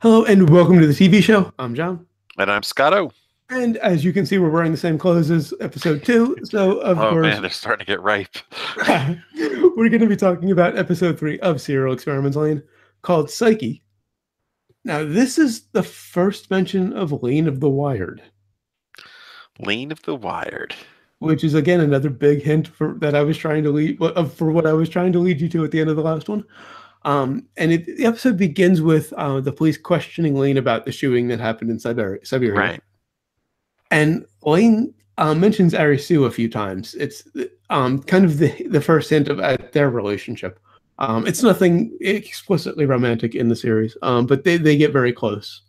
Hello and welcome to the TV show. I'm John. And I'm Scotto. And as you can see, we're wearing the same clothes as episode 2. So, of Oh course, man, they're starting to get ripe. we're going to be talking about episode 3 of Serial Experiments Lain called Psyche. Now, this is the first mention of Lane of the Wired, Lane of the Wired. which is again another big hint for that I was trying to lead for what I was trying to lead you to at the end of the last one. The episode begins with the police questioning Lane about the shooting that happened in Siberia. Right. And Lane mentions Arisu a few times. It's kind of the first hint of their relationship. It's nothing explicitly romantic in the series, but they get very close.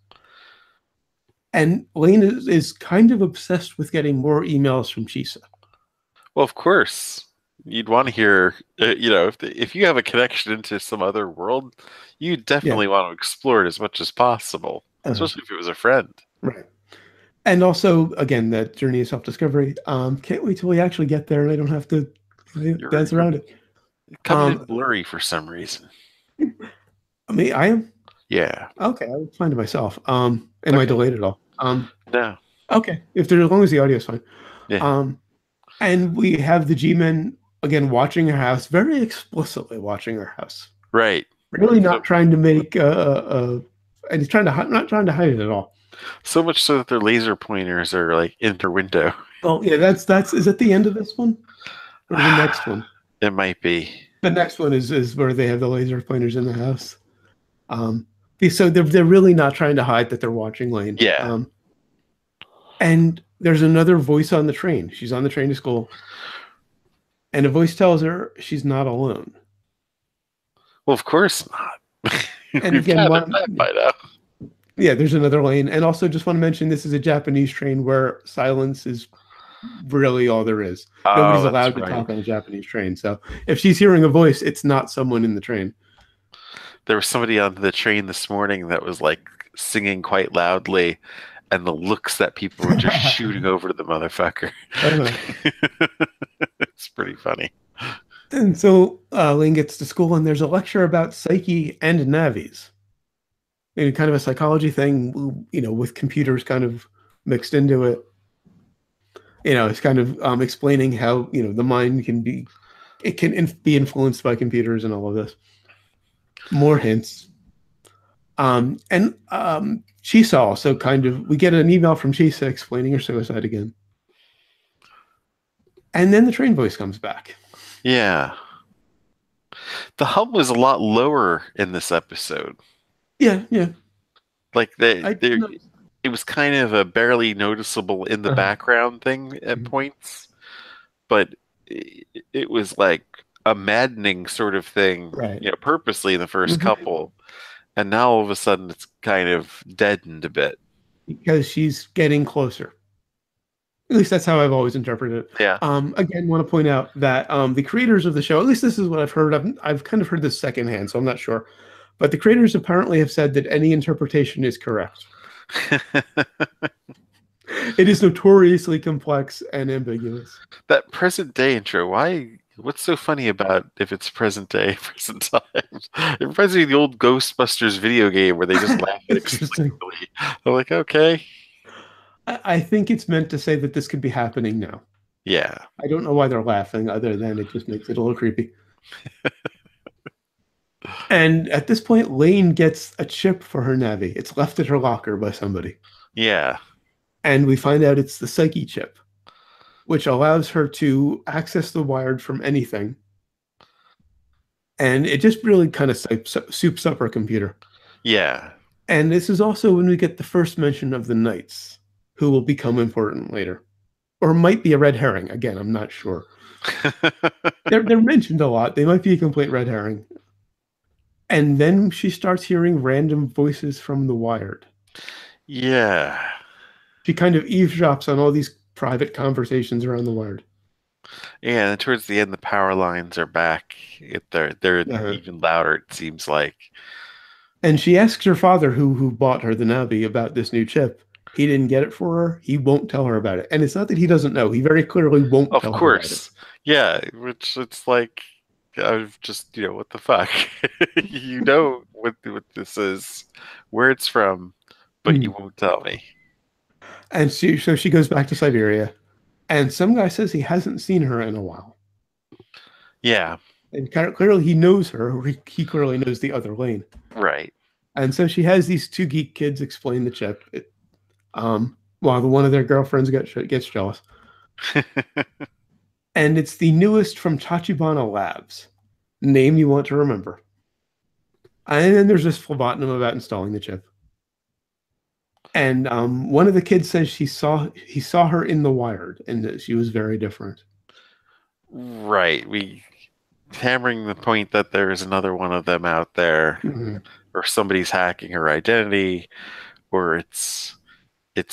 And Lane is kind of obsessed with getting more emails from Chisa. Well, of course. You'd want to hear, if you have a connection into some other world, you definitely want to explore it as much as possible, especially if it was a friend. Right. And also, again, that journey of self-discovery. Can't wait till we actually get there and I don't have to dance around it. Coming in blurry for some reason. I am? Yeah. Okay, I will find it myself. Am I delayed at all? No. Okay, as long as the audio is fine. Yeah. And we have the G-Men again watching her house, very explicitly watching her house. Right. Really not trying to make and he's not trying to hide it at all. So much so that their laser pointers are like in their window. Oh yeah, that's is it the end of this one? Or the next one? It might be. The next one is where they have the laser pointers in the house. So they're really not trying to hide that they're watching Lane. Yeah. And there's another voice on the train. She's on the train to school. And a voice tells her she's not alone. Well, of course not. And again, by now. Yeah, there's another lane. And also just want to mention this is a Japanese train where silence is really all there is. Nobody's allowed to talk on a Japanese train. So if she's hearing a voice, it's not someone in the train. There was somebody on the train this morning that was like singing quite loudly, and the looks that people were just shooting over to the motherfucker. It's pretty funny. And so Lane gets to school and there's a lecture about Psyche and navies. And kind of a psychology thing, with computers kind of mixed into it. It's kind of explaining how, the mind can be influenced by computers and all of this. More hints. And Chisa also we get an email from Chisa explaining her suicide again. And then the train voice comes back. Yeah. The hum was a lot lower in this episode. Yeah. Like it was kind of a barely noticeable in the background thing at points, but it was like a maddening sort of thing, right. Purposely in the first couple, and now all of a sudden it's kind of deadened a bit because she's getting closer. At least that's how I've always interpreted it. Yeah. Again, want to point out that the creators of the show, at least this is what I've heard. I've kind of heard this secondhand, so I'm not sure. But the creators apparently have said that any interpretation is correct. It is notoriously complex and ambiguous. That present day intro, what's so funny about if it's present day, present times? It reminds me of the old Ghostbusters video game where they just laugh explicitly. I'm like, okay. I think it's meant to say that this could be happening now. Yeah. I don't know why they're laughing, other than it just makes it a little creepy. And at this point, Lane gets a chip for her Navi. It's left at her locker by somebody. Yeah. And we find out it's the Psyche chip, which allows her to access the wired from anything. And it just really kind of soups up her computer. Yeah. And this is also when we get the first mention of the Knights, who will become important later. Or might be a red herring. Again, I'm not sure. They're mentioned a lot. They might be a complete red herring. And then she starts hearing random voices from the wired. Yeah. She kind of eavesdrops on all these private conversations around the wired. Yeah, and towards the end, the power lines are back. They're even louder, it seems like. And she asks her father, who bought her the Navi, about this new chip. He didn't get it for her. He won't tell her about it. And it's not that he doesn't know. He very clearly won't tell her about it. Of course. Yeah, which it's like, I've just, what the fuck? what this is, where it's from, but you Mm. won't tell me. And so she goes back to Siberia, and some guy says he hasn't seen her in a while. Yeah, And kind of clearly he knows her, or he clearly knows the other Lane. right. And so she has these two geek kids explain the chip. While one of their girlfriends gets jealous. And it's the newest from Tachibana Labs. Name you want to remember. And then there's this phlebotomy about installing the chip. And one of the kids says he saw her in The Wired, and that she was very different. Right. We hammering the point that there's another one of them out there, or somebody's hacking her identity, or it's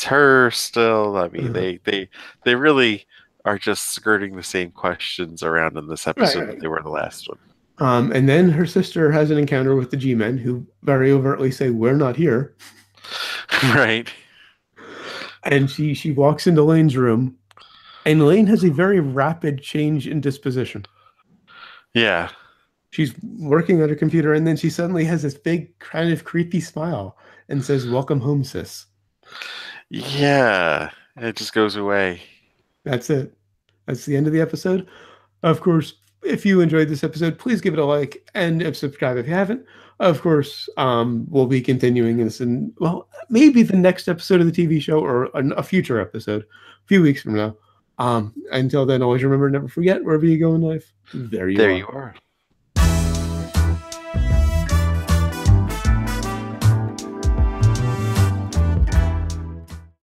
her still. I mean, they really are just skirting the same questions around in this episode that they were in the last one. And then her sister has an encounter with the G-Men, who very overtly say, "We're not here." Right. And she walks into Lane's room, and Lane has a very rapid change in disposition. Yeah. She's working on her computer, and then she suddenly has this big, kind of creepy smile and says, "Welcome home, sis." Yeah. It just goes away. That's it. That's the end of the episode. Of course, if you enjoyed this episode, please give it a like and subscribe if you haven't. Of course, we'll be continuing this in, well, maybe the next episode of the TV show or a future episode a few weeks from now. Until then, always remember, never forget, wherever you go in life, there you are.